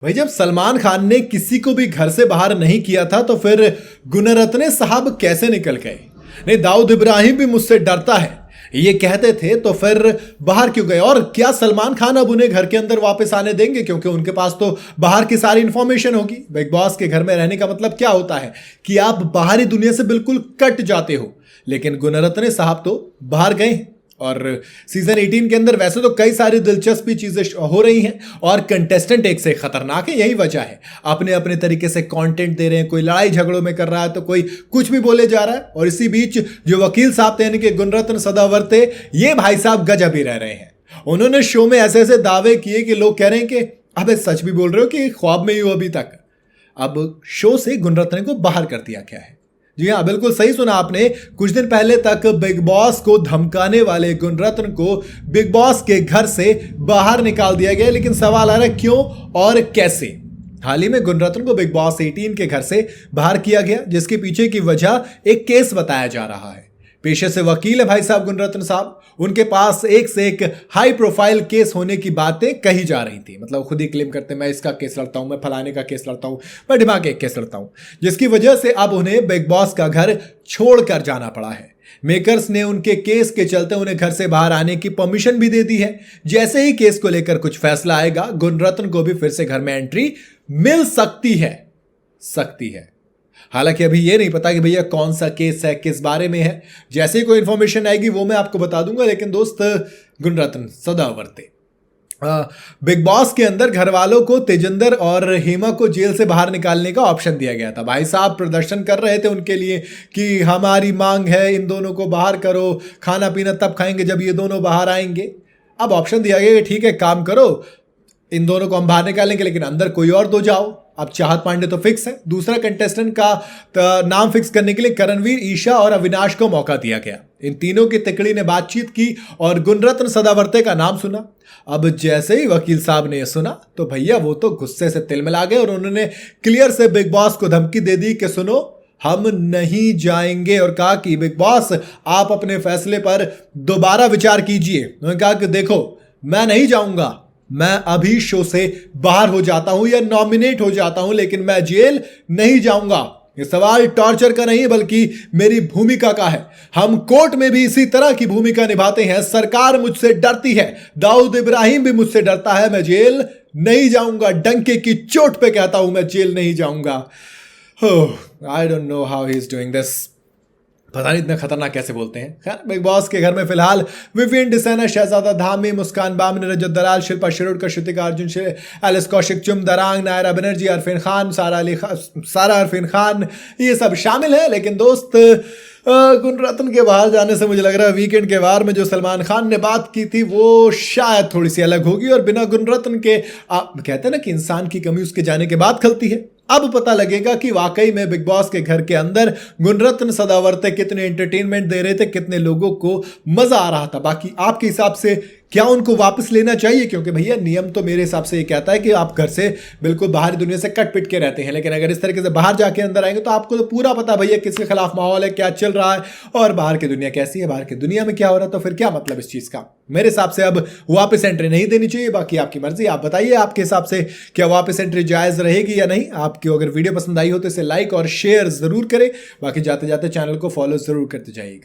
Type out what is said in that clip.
भाई जब सलमान खान ने किसी को भी घर से बाहर नहीं किया था तो फिर गुणरत्ने साहब कैसे निकल गए? नहीं, दाऊद इब्राहिम भी मुझसे डरता है ये कहते थे तो फिर बाहर क्यों गए? और क्या सलमान खान अब उन्हें घर के अंदर वापस आने देंगे? क्योंकि उनके पास तो बाहर की सारी इंफॉर्मेशन होगी। बिग बॉस के घर में रहने का मतलब क्या होता है कि आप बाहरी दुनिया से बिल्कुल कट जाते हो। लेकिन गुणरत्ने साहब तो बाहर गए हैं और सीजन 18 के अंदर वैसे तो कई सारी दिलचस्पी चीजें हो रही हैं और कंटेस्टेंट एक से खतरनाक है। यही वजह है, अपने अपने तरीके से कंटेंट दे रहे हैं। कोई लड़ाई झगड़ों में कर रहा है तो कोई कुछ भी बोले जा रहा है। और इसी बीच जो वकील साहब थे यानी कि गुणरत्न सदावर्ते, ये भाई साहब गजब ही रह रहे हैं। उन्होंने शो में ऐसे ऐसे दावे किए कि लोग कह रहे हैं कि अबे सच भी बोल रहे हो कि ख्वाब में ही हो अभी तक। अब शो से गुणरत्न को बाहर कर दिया गया है। जी हाँ, बिल्कुल सही सुना आपने। कुछ दिन पहले तक बिग बॉस को धमकाने वाले गुणरत्न को बिग बॉस के घर से बाहर निकाल दिया गया। लेकिन सवाल आ रहा है क्यों और कैसे? हाल ही में गुणरत्न को बिग बॉस 18 के घर से बाहर किया गया, जिसके पीछे की वजह एक केस बताया जा रहा है। पेशे से वकील है भाई साहब गुणरत्न साहब। उनके पास एक से एक हाई प्रोफाइल केस होने की बातें कही जा रही थी। मतलब खुद ही क्लेम करते मैं इसका केस लड़ता हूं, मैं फलाने का केस लड़ता हूं, मैं दिमाग एक केस लड़ता हूं, जिसकी वजह से अब उन्हें बिग बॉस का घर छोड़कर जाना पड़ा है। मेकर्स ने उनके केस के चलते उन्हें घर से बाहर आने की परमिशन भी दे दी है। जैसे ही केस को लेकर कुछ फैसला आएगा, गुणरत्न को भी फिर से घर में एंट्री मिल सकती है। हालांकि अभी ये नहीं पता कि भैया कौन सा केस है, किस बारे में है। जैसे ही कोई इंफॉर्मेशन आएगी वो मैं आपको बता दूंगा। लेकिन दोस्त, गुणरत्न सदावर्ते बिग बॉस के अंदर घर वालों को तेजिंदर और हेमा को जेल से बाहर निकालने का ऑप्शन दिया गया था। भाई साहब प्रदर्शन कर रहे थे उनके लिए कि हमारी मांग है, इन दोनों को बाहर करो, खाना पीना तब खाएंगे जब ये दोनों बाहर आएंगे। अब ऑप्शन दिया गया कि ठीक है, काम करो, इन दोनों को हम बाहर निकालेंगे लेकिन अंदर कोई और दो जाओ। अब चाहत पांडे तो फिक्स है। दूसरा कंटेस्टेंट का नाम फिक्स करने के लिए करणवीर, ईशा और अविनाश को मौका दिया गया। इन तीनों की तिकड़ी ने बातचीत की और गुणरत्न सदावर्ते का नाम सुना। अब जैसे ही वकील साहब ने यह सुना तो भैया वो तो गुस्से से तिलमिला गए और उन्होंने क्लियर से बिग बॉस को धमकी दे दी कि सुनो, हम नहीं जाएंगे। और कहा कि बिग बॉस आप अपने फैसले पर दोबारा विचार कीजिए। उन्होंने कहा कि देखो, मैं नहीं जाऊंगा, मैं अभी शो से बाहर हो जाता हूं या नॉमिनेट हो जाता हूं, लेकिन मैं जेल नहीं जाऊंगा। ये सवाल टॉर्चर का नहीं बल्कि मेरी भूमिका का है। हम कोर्ट में भी इसी तरह की भूमिका निभाते हैं। सरकार मुझसे डरती है, दाऊद इब्राहिम भी मुझसे डरता है। मैं जेल नहीं जाऊंगा, डंके की चोट पे कहता हूं, मैं जेल नहीं जाऊंगा। I don't know how he is doing this. पता नहीं इतना खतरनाक कैसे बोलते हैं। खैर, बिग बॉस के घर में फिलहाल विवियन डिसेना, शहजादा धामी, मुस्कान बामनी, रजत दलाल, शिल्पा शिरोडकर, श्रुतिका अर्जुन, एलिस कौशिक, चुम दरांग, नायरा बनर्जी, अरफीन खान, सारा अरफीन खान, ये सब शामिल है। लेकिन दोस्त, गुणरत्न के बाहर जाने से मुझे लग रहा है वीकेंड के वार में जो सलमान खान ने बात की थी वो शायद थोड़ी सी अलग होगी। और बिना गुणरत्न के, आप कहते हैं ना कि इंसान की कमी उसके जाने के बाद खलती है। अब पता लगेगा कि वाकई में बिग बॉस के घर के अंदर गुणरत्न सदावर्ते कितने एंटरटेनमेंट दे रहे थे, कितने लोगों को मजा आ रहा था। बाकी आपके हिसाब से क्या उनको वापस लेना चाहिए? क्योंकि भैया नियम तो मेरे हिसाब से ये कहता है कि आप घर से बिल्कुल बाहरी दुनिया से कट पिट के रहते हैं। लेकिन अगर इस तरीके से बाहर जाके अंदर आएंगे तो आपको तो पूरा पता भैया किसके खिलाफ माहौल है, क्या चल रहा है और बाहर की दुनिया कैसी है, बाहर की दुनिया में क्या हो रहा है। तो फिर क्या मतलब इस चीज का? मेरे हिसाब से अब वापस एंट्री नहीं देनी चाहिए। बाकी आपकी मर्जी, आप बताइए आपके हिसाब से क्या वापस एंट्री जायज रहेगी या नहीं। आपकी अगर वीडियो पसंद आई हो तो इसे लाइक और शेयर जरूर करें। बाकी जाते जाते चैनल को फॉलो जरूर करते जाइएगा।